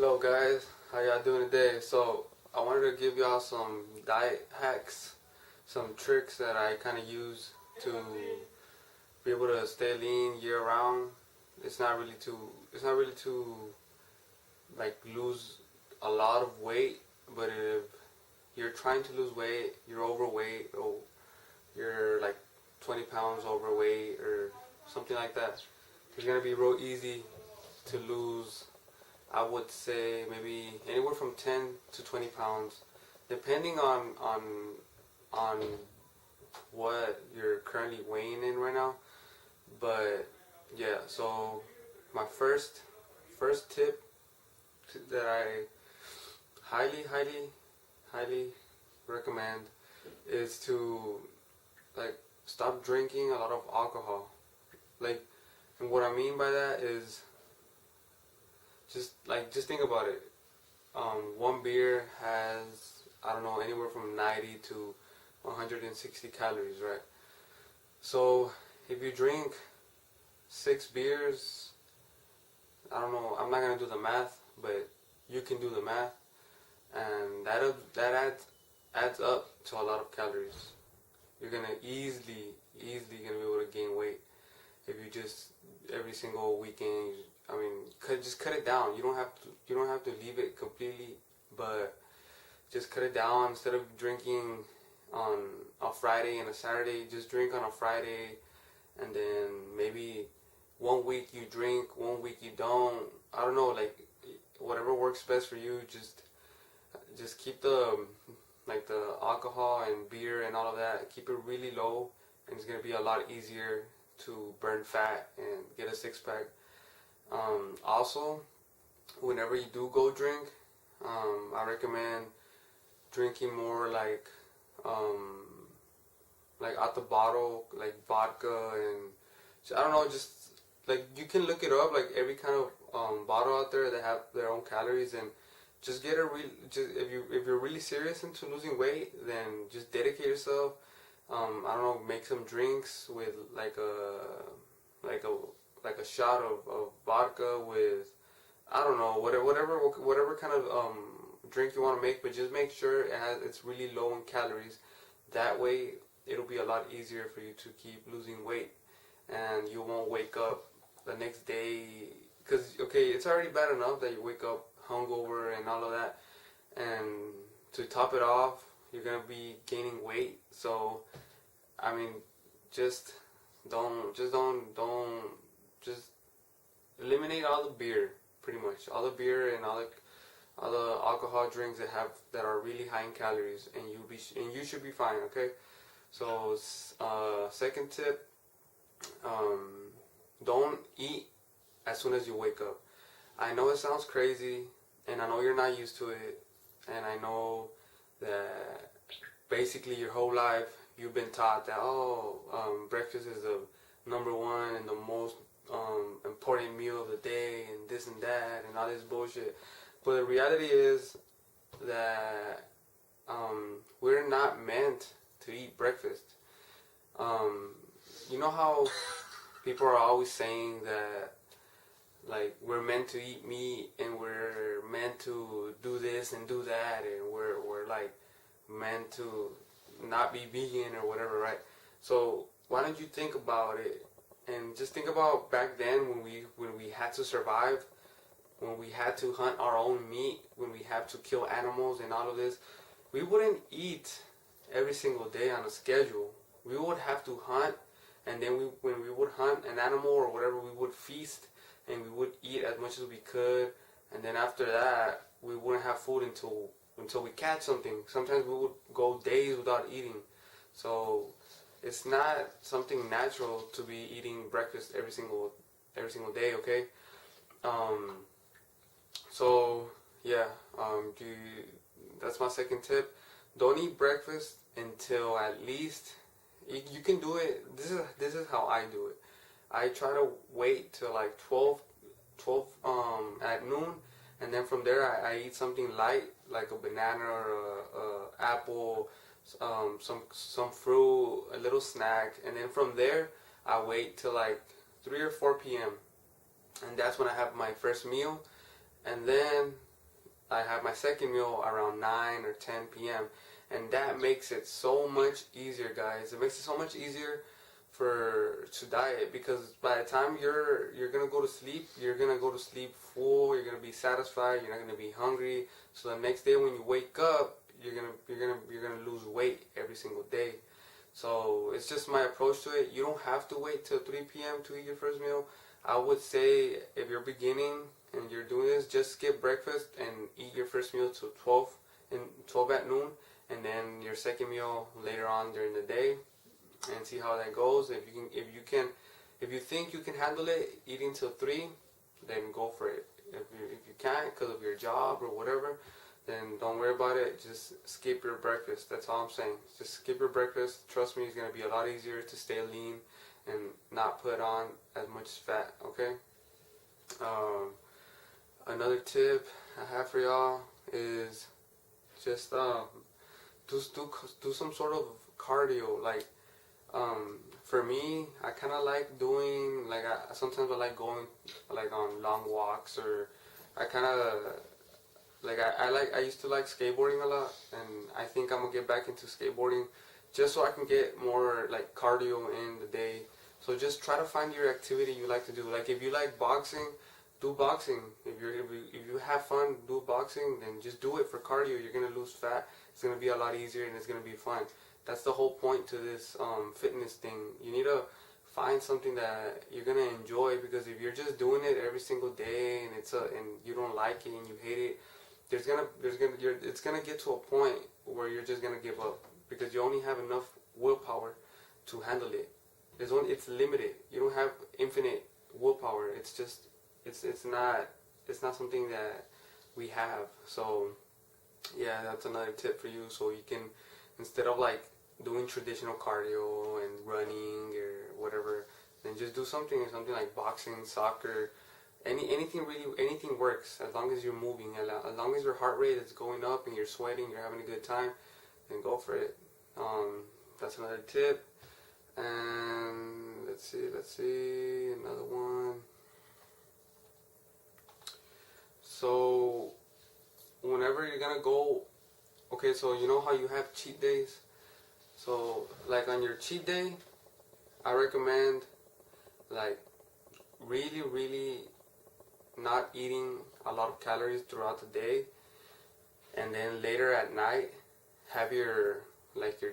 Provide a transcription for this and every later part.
Hello guys, how y'all doing today? So I wanted to give y'all some diet hacks, some tricks that I kind of use to be able to stay lean year round. It's not really to like lose a lot of weight, but if you're trying to lose weight, you're overweight, or you're like 20 pounds overweight or something like that, it's gonna be real easy to lose. I would say maybe anywhere from 10 to 20 pounds, depending on what you're currently weighing in right now. But yeah, so my first tip that I highly recommend is to like stop drinking a lot of alcohol. Like, and what I mean by that is just think about it. One beer has, I don't know, anywhere from 90 to 160 calories, right? So if you drink 6 beers, I don't know, I'm not gonna do the math, but you can do the math, and that adds up to a lot of calories. You're gonna easily gonna be able to gain weight if you just every single weekend. I mean, just cut it down. You don't have to leave it completely, but just cut it down. Instead of drinking on a Friday and a Saturday, just drink on a Friday, and then maybe one week you drink, one week you don't. I don't know, like whatever works best for you. Just keep the alcohol and beer and all of that. Keep it really low, and it's gonna be a lot easier to burn fat and get a six pack. Also, whenever you do go drink, I recommend drinking more like out the bottle, like vodka and I don't know, just like you can look it up, like every kind of bottle out there that have their own calories, and just get a real. Just if you're really serious into losing weight, then just dedicate yourself. I don't know, make some drinks with like a like a shot of vodka with, I don't know, whatever kind of drink you want to make, but just make sure it's really low in calories. That way it'll be a lot easier for you to keep losing weight, and you won't wake up the next day, because okay, it's already bad enough that you wake up hungover and all of that, and to top it off you're gonna be gaining weight. So I mean, just don't just eliminate all the beer, pretty much all the beer and all the alcohol drinks that are really high in calories, and you should be fine. Okay, so second tip, don't eat as soon as you wake up. I know it sounds crazy, and I know you're not used to it, and I know that basically your whole life you've been taught that breakfast is the number one and the most important meal of the day, and this and that and all this bullshit. But the reality is that we're not meant to eat breakfast. You know how people are always saying that like we're meant to eat meat and we're meant to do this and do that, and we're like meant to not be vegan or whatever, right? So why don't you think about it and just think about back then when we had to survive, when we had to hunt our own meat, when we had to kill animals and all of this. We wouldn't eat every single day on a schedule. We would have to hunt, and then when we would hunt an animal or whatever, we would feast and we would eat as much as we could, and then after that we wouldn't have food until we catch something. Sometimes we would go days without eating. So it's not something natural to be eating breakfast every single day. Okay. So yeah, that's my second tip. Don't eat breakfast until at least you can do it. This is how I do it. I try to wait till like 12 at noon, and then from there I eat something light like a banana or a apple, some fruit, a little snack, and then from there I wait till like 3 or 4 p.m. and that's when I have my first meal, and then I have my second meal around 9 or 10 p.m. And that makes it so much easier, guys. It makes it so much easier to diet, because by the time you're gonna go to sleep, you're gonna go to sleep full. You're gonna be satisfied. You're not gonna be hungry. So the next day when you wake up, you're gonna lose weight every single day. So it's just my approach to it. You don't have to wait till 3 p.m. to eat your first meal. I would say if you're beginning and you're doing this, just skip breakfast and eat your first meal till 12 at noon, and then your second meal later on during the day, and see how that goes. If you think you can handle it eating till 3, then go for it. If you can't because of your job or whatever, then don't worry about it. Just skip your breakfast. That's all I'm saying. Just skip your breakfast. Trust me, it's gonna be a lot easier to stay lean and not put on as much fat. Okay. Another tip I have for y'all is just do some sort of cardio. Like for me, I kind of like doing sometimes I like going like on long walks, or I kind of I used to like skateboarding a lot, and I think I'm gonna get back into skateboarding just so I can get more like cardio in the day. So just try to find your activity you like to do. Like if you like boxing, do boxing. If you have fun, do boxing. Then just do it for cardio. You're gonna lose fat. It's gonna be a lot easier and it's gonna be fun. That's the whole point to this fitness thing. You need to find something that you're gonna enjoy, because if you're just doing it every single day and and you don't like it and you hate it, it's gonna get to a point where you're just gonna give up, because you only have enough willpower to handle it. It's limited. You don't have infinite willpower. It's not something that we have. So yeah, that's another tip for you. So you can, instead of like doing traditional cardio and running or whatever, then just do something like boxing, soccer. Anything works as long as you're moving, as long as your heart rate is going up and you're sweating, you're having a good time, then go for it. That's another tip. And let's see another one. So whenever you're gonna go, okay, so you know how you have cheat days. So like on your cheat day, I recommend like really not eating a lot of calories throughout the day, and then later at night have your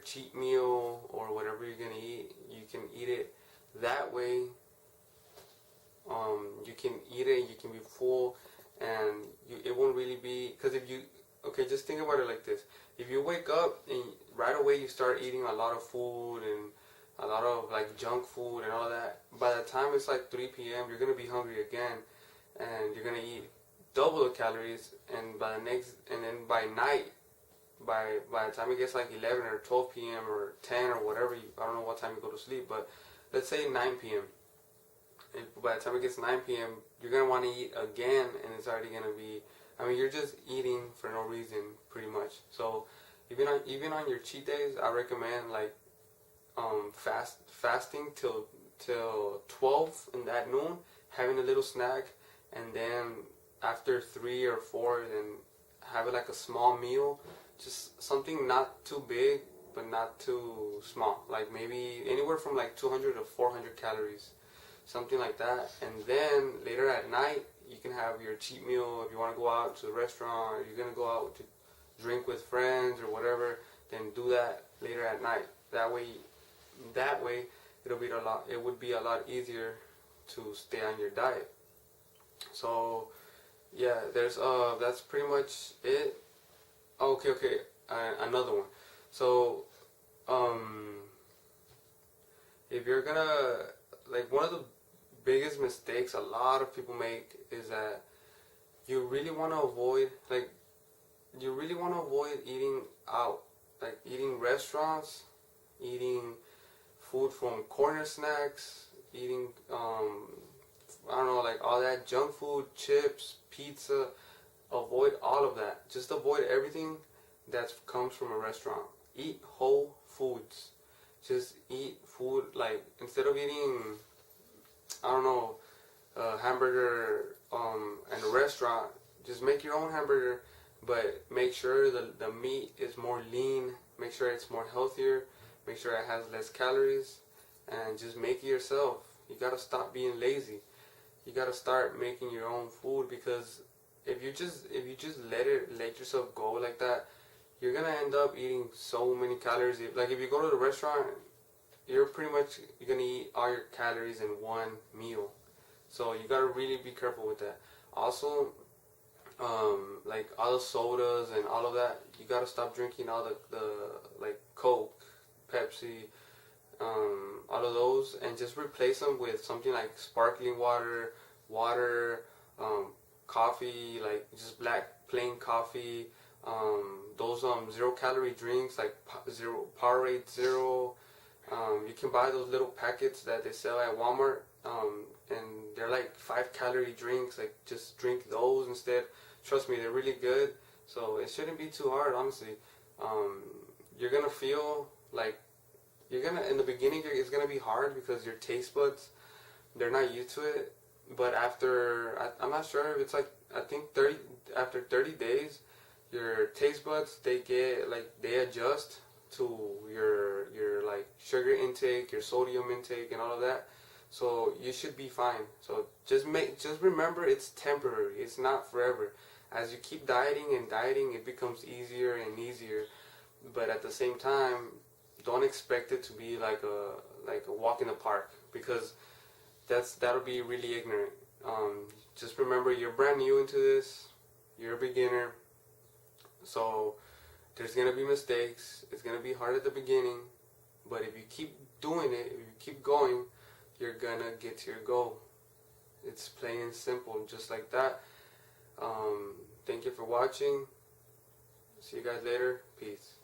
cheat meal or whatever you're gonna eat. You can eat it that way. You can eat it, you can be full, and it won't really be, because just think about it like this. If you wake up and right away you start eating a lot of food and a lot of like junk food and all that, by the time it's like 3 p.m. you're gonna be hungry again, and you're gonna eat double the calories, and then by night, by the time it gets like 11 or 12 p.m. or 10 or whatever, I don't know what time you go to sleep, but let's say 9 p.m. And by the time it gets 9 p.m., you're gonna want to eat again, and it's already gonna be, you're just eating for no reason, pretty much. So even on your cheat days, I recommend like fasting till 12 in that noon, having a little snack, and then after 3 or 4, then have it like a small meal, just something not too big but not too small, like maybe anywhere from like 200 to 400 calories, something like that. And then later at night, you can have your cheat meal. If you want to go out to the restaurant, or you're gonna go out to drink with friends or whatever, then do that later at night. That way it would be a lot easier to stay on your diet. So yeah, that's pretty much it. Okay, another one. So if you're gonna, like, one of the biggest mistakes a lot of people make is that you really want to avoid eating out, like eating restaurants, eating food from corner snacks, eating I don't know, like all that junk food, chips, pizza. Avoid all of that. Just avoid everything that comes from a restaurant. Eat whole foods. Just eat food, like, instead of eating, I don't know, a hamburger in a restaurant, just make your own hamburger but make sure the meat is more lean, make sure it's more healthier, make sure it has less calories, and just make it yourself. You gotta stop being lazy. You gotta start making your own food, because if you just let yourself go like that, you're gonna end up eating so many calories. Like if you go to the restaurant, you're gonna eat all your calories in one meal. So you gotta really be careful with that. Also, like all the sodas and all of that, you gotta stop drinking all the like Coke, Pepsi, all of those, and just replace them with something like sparkling water, um, coffee, like just black plain coffee. Those 0 calorie drinks like zero Powerade Zero. You can buy those little packets that they sell at Walmart, and they're like 5 calorie drinks. Like just drink those instead. Trust me, they're really good. So it shouldn't be too hard, honestly. Um, you're gonna feel like in the beginning it's gonna be hard because your taste buds, they're not used to it. But I'm not sure if it's like, I think 30 after 30 days, your taste buds, they adjust to your like sugar intake, your sodium intake, and all of that. So you should be fine. So just remember, it's temporary. It's not forever. As you keep dieting and dieting, it becomes easier and easier. But at the same time, don't expect it to be like a walk in the park, because that'll be really ignorant. Just remember, you're brand new into this. You're a beginner, so there's gonna be mistakes. It's gonna be hard at the beginning, but if you keep doing it, if you keep going, you're gonna get to your goal. It's plain and simple, just like that. Thank you for watching. See you guys later. Peace.